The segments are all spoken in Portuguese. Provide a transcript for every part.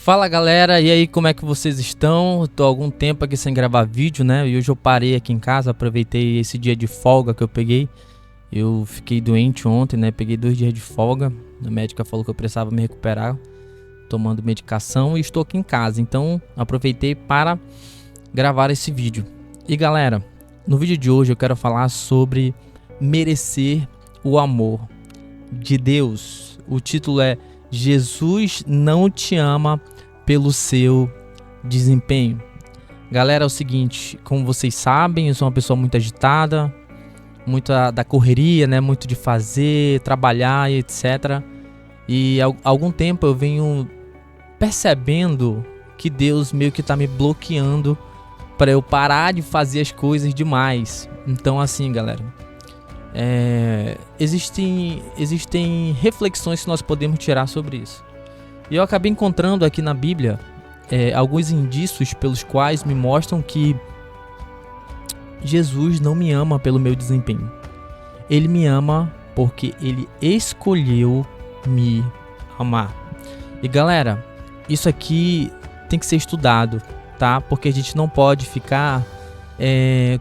Fala galera, e aí, como é que vocês estão? Tô há algum tempo aqui sem gravar vídeo, né? E hoje eu parei aqui em casa, aproveitei esse dia de folga que eu peguei. Eu fiquei doente ontem, né? Peguei 2 dias de folga. A médica falou que eu precisava me recuperar, tomando medicação, e estou aqui em casa. Então aproveitei para gravar esse vídeo. E galera, no vídeo de hoje eu quero falar sobre merecer o amor de Deus. O título é Jesus não te ama pelo seu desempenho. Galera, é o seguinte, como vocês sabem, eu sou uma pessoa muito agitada, muito da correria, né? Muito de fazer, trabalhar e etc. E há algum tempo eu venho percebendo que Deus meio que está me bloqueando para eu parar de fazer as coisas demais. Então assim, galera, existem reflexões que nós podemos tirar sobre isso. E eu acabei encontrando aqui na Bíblia alguns indícios pelos quais me mostram que Jesus não me ama pelo meu desempenho. Ele me ama porque ele escolheu me amar. E galera, isso aqui tem que ser estudado, tá? Porque a gente não pode ficar,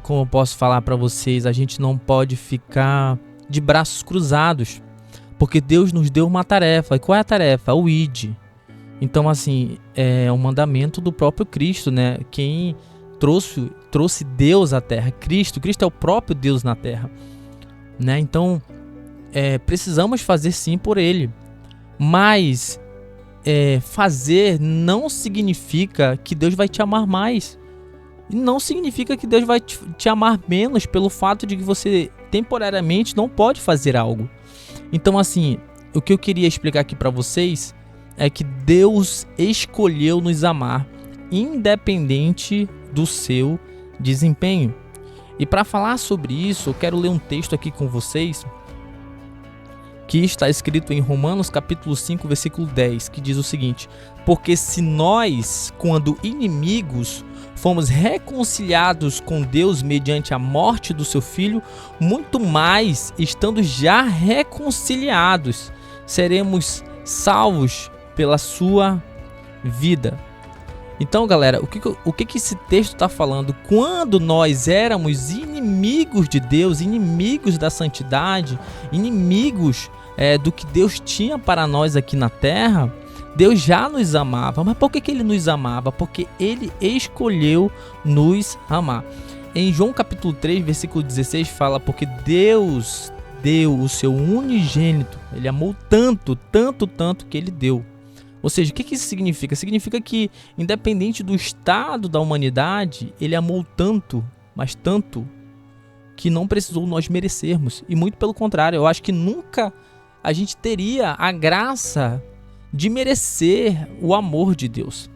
como eu posso falar para vocês, a gente não pode ficar de braços cruzados, porque Deus nos deu uma tarefa. E qual é a tarefa? O id. Então assim, é um mandamento do próprio Cristo, né? Quem trouxe Deus à terra, Cristo é o próprio Deus na terra, né? Então precisamos fazer sim por ele, mas fazer não significa que Deus vai te amar mais. Não significa que Deus vai te amar menos pelo fato de que você temporariamente não pode fazer algo. Então assim, o que eu queria explicar aqui para vocês é que Deus escolheu nos amar independente do seu desempenho. E para falar sobre isso, eu quero ler um texto aqui com vocês que está escrito em Romanos capítulo 5, versículo 10, que diz o seguinte: porque se nós, quando inimigos, fomos reconciliados com Deus mediante a morte do seu Filho, muito mais, estando já reconciliados, seremos salvos pela sua vida. Então galera, o que esse texto está falando? Quando nós éramos inimigos de Deus, inimigos da santidade, inimigos do que Deus tinha para nós aqui na terra, Deus já nos amava. Mas por que ele nos amava? Porque ele escolheu nos amar. Em João capítulo 3, versículo 16 fala: porque Deus deu o seu unigênito, ele amou tanto que ele deu. Ou seja, o que isso significa? Significa que, independente do estado da humanidade, ele amou tanto, mas tanto, que não precisou nós merecermos. E muito pelo contrário, eu acho que nunca a gente teria a graça de merecer o amor de Deus.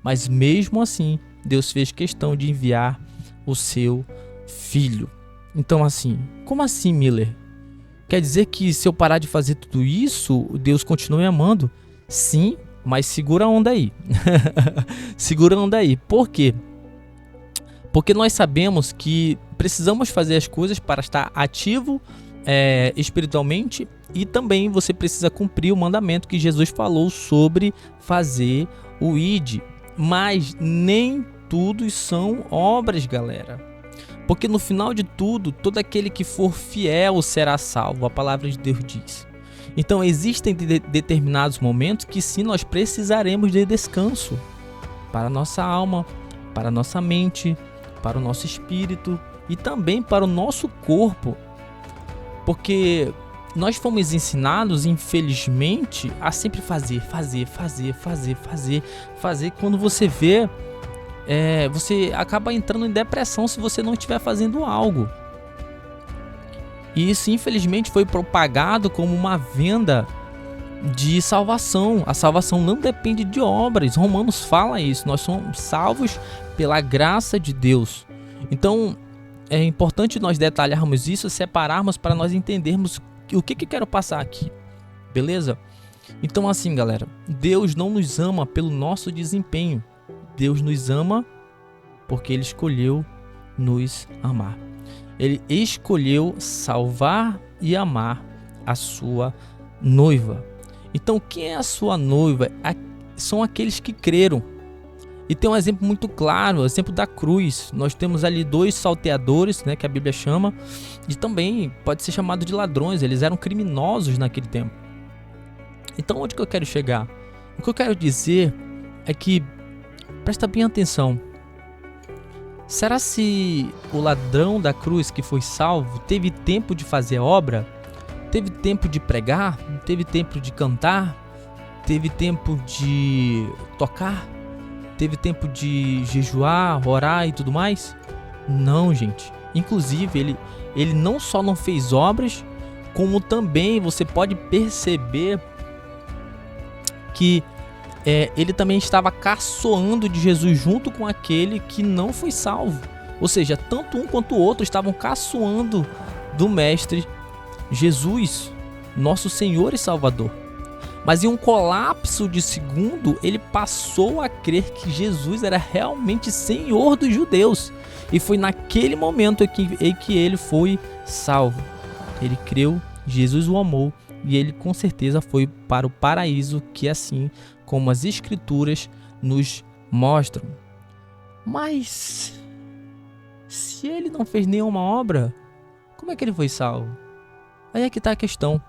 Mas mesmo assim, Deus fez questão de enviar o seu Filho. Então assim, como assim, Miller? Quer dizer que se eu parar de fazer tudo isso, Deus continua me amando? Sim, mas segura a onda aí. Segura a onda aí. Por quê? Porque nós sabemos que precisamos fazer as coisas para estar ativo espiritualmente, e também você precisa cumprir o mandamento que Jesus falou sobre fazer o id. Mas nem tudo são obras, galera. Porque no final de tudo, todo aquele que for fiel será salvo. A palavra de Deus diz. Então existem determinados momentos que sim, nós precisaremos de descanso para a nossa alma, para a nossa mente, para o nosso espírito e também para o nosso corpo. Porque nós fomos ensinados, infelizmente, a sempre fazer. Quando você vê, você acaba entrando em depressão se você não estiver fazendo algo. E isso, infelizmente, foi propagado como uma venda de salvação. A salvação não depende de obras. Romanos fala isso. Nós somos salvos pela graça de Deus. Então, é importante nós detalharmos isso, separarmos para nós entendermos o que quero passar aqui. Beleza? Então, assim, galera, Deus não nos ama pelo nosso desempenho. Deus nos ama porque ele escolheu nos amar. Ele escolheu salvar e amar a sua noiva. Então, quem é a sua noiva? são aqueles que creram. E tem um exemplo muito claro, o exemplo da cruz. Nós temos ali 2 salteadores, né, que a Bíblia chama, e também pode ser chamado de ladrões, eles eram criminosos naquele tempo. Então onde que eu quero chegar? O que eu quero dizer é que, presta bem atenção, será se o ladrão da cruz que foi salvo teve tempo de fazer obra? Teve tempo de pregar? Teve tempo de cantar? Teve tempo de tocar? Teve tempo de jejuar, orar e tudo mais? Não, gente. Inclusive, ele não só não fez obras, como também você pode perceber que ele também estava caçoando de Jesus junto com aquele que não foi salvo. Ou seja, tanto um quanto o outro estavam caçoando do Mestre Jesus, nosso Senhor e Salvador. Mas em um colapso de segundo, ele passou a crer que Jesus era realmente Senhor dos judeus. E foi naquele momento em que ele foi salvo. Ele creu, Jesus o amou e ele com certeza foi para o paraíso, que assim como as Escrituras nos mostram. Mas se ele não fez nenhuma obra, como é que ele foi salvo? Aí é que está a questão.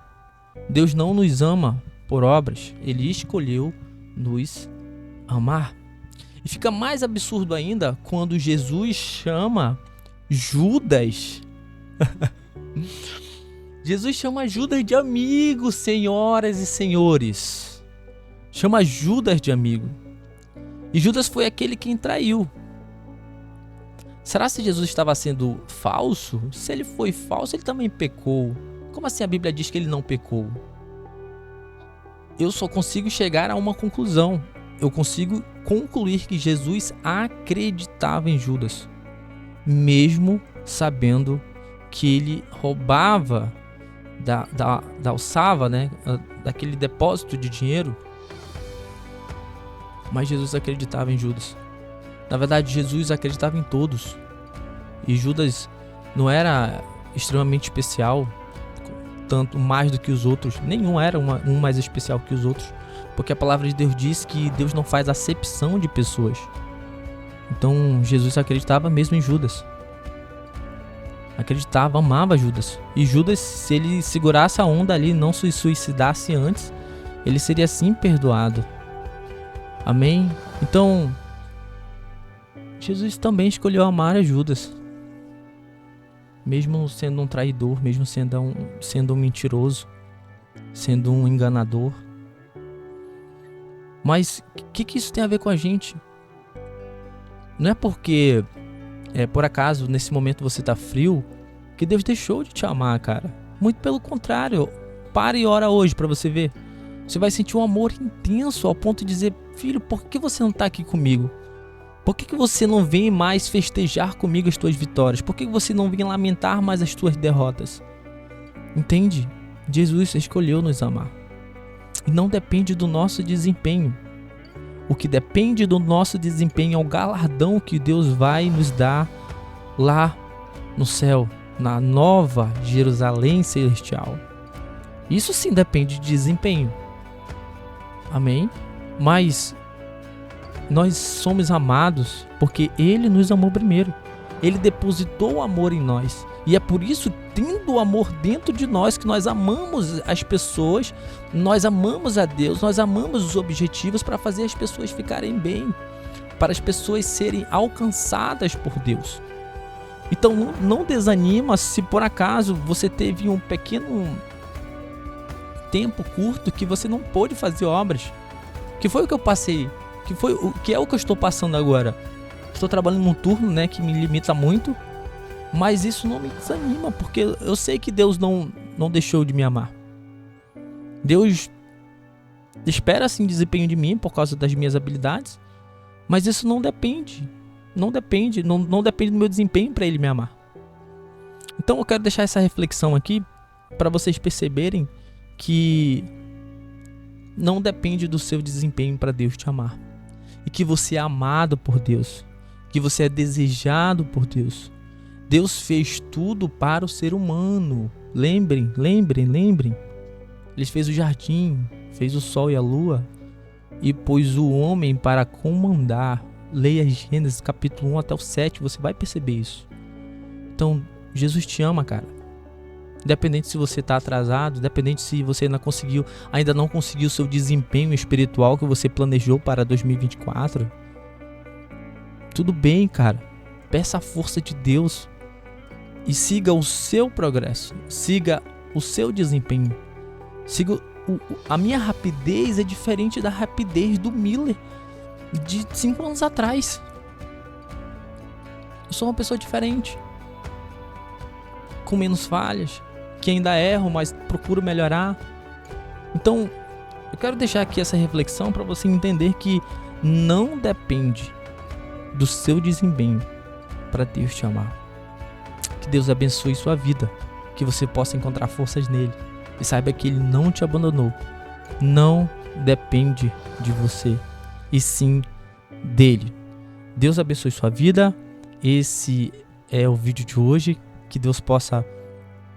Deus não nos ama por obras, ele escolheu nos amar. E fica mais absurdo ainda quando Jesus chama Judas. Jesus chama Judas de amigo, senhoras e senhores. Chama Judas de amigo. E Judas foi aquele quem traiu. Será que Jesus estava sendo falso? Se ele foi falso, ele também pecou. Como assim a Bíblia diz que ele não pecou? Eu só consigo chegar a uma conclusão. Eu consigo concluir que Jesus acreditava em Judas, mesmo sabendo que ele roubava da alçava, né, daquele depósito de dinheiro. Mas Jesus acreditava em Judas. Na verdade, Jesus acreditava em todos. E Judas não era extremamente especial, tanto mais do que os outros. Nenhum era um mais especial que os outros, porque a palavra de Deus diz que Deus não faz acepção de pessoas. Então Jesus acreditava mesmo em Judas. Acreditava, amava Judas. E Judas, se ele segurasse a onda ali, não se suicidasse antes, ele seria sim perdoado. Amém? Então Jesus também escolheu amar a Judas, mesmo sendo um traidor, mesmo sendo um mentiroso, sendo um enganador. Mas o que isso tem a ver com a gente? Não é porque por acaso nesse momento você tá frio que Deus deixou de te amar, cara. Muito pelo contrário. Para e ora hoje para você ver. Você vai sentir um amor intenso ao ponto de dizer: filho, por que você não tá aqui comigo? Por que você não vem mais festejar comigo as tuas vitórias? Por que você não vem lamentar mais as tuas derrotas? Entende? Jesus escolheu nos amar. E não depende do nosso desempenho. O que depende do nosso desempenho é o galardão que Deus vai nos dar lá no céu, na nova Jerusalém celestial. Isso sim depende de desempenho. Amém? Mas nós somos amados porque Ele nos amou primeiro. Ele depositou o amor em nós. E é por isso, tendo o amor dentro de nós, que nós amamos as pessoas, nós amamos a Deus, nós amamos os objetivos para fazer as pessoas ficarem bem, para as pessoas serem alcançadas por Deus. Então não desanima se por acaso você teve um pequeno tempo curto que você não pôde fazer obras. Que foi o que eu passei, que é o que eu estou passando agora. Estou trabalhando num turno, né, que me limita muito, mas isso não me desanima, porque eu sei que Deus não deixou de me amar. Deus espera sim desempenho de mim por causa das minhas habilidades, mas isso não depende do meu desempenho para Ele me amar. Então eu quero deixar essa reflexão aqui para vocês perceberem que não depende do seu desempenho para Deus te amar, e que você é amado por Deus, que você é desejado por Deus. Deus fez tudo para o ser humano. Lembrem. Ele fez o jardim, fez o sol e a lua, e pôs o homem para comandar. Leia Gênesis capítulo 1 até o 7, você vai perceber isso. Então, Jesus te ama, cara. Independente se você está atrasado, independente se você ainda não conseguiu o seu desempenho espiritual que você planejou para 2024. Tudo bem, cara. Peça a força de Deus e siga o seu progresso. Siga o seu desempenho. Siga a minha rapidez é diferente da rapidez do Miller de 5 anos atrás. Eu sou uma pessoa diferente, com menos falhas, que ainda erro, mas procuro melhorar. Então, eu quero deixar aqui essa reflexão para você entender que não depende do seu desempenho para Deus te amar. Que Deus abençoe sua vida, que você possa encontrar forças nele e saiba que ele não te abandonou. Não depende de você, e sim dele. Deus abençoe sua vida. Esse é o vídeo de hoje. Que Deus possa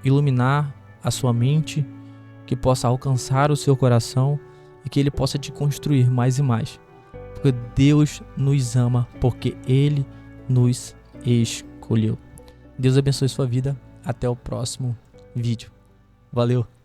iluminar a sua mente, que possa alcançar o seu coração e que ele possa te construir mais e mais. Porque Deus nos ama, porque ele nos escolheu. Deus abençoe sua vida. Até o próximo vídeo. Valeu!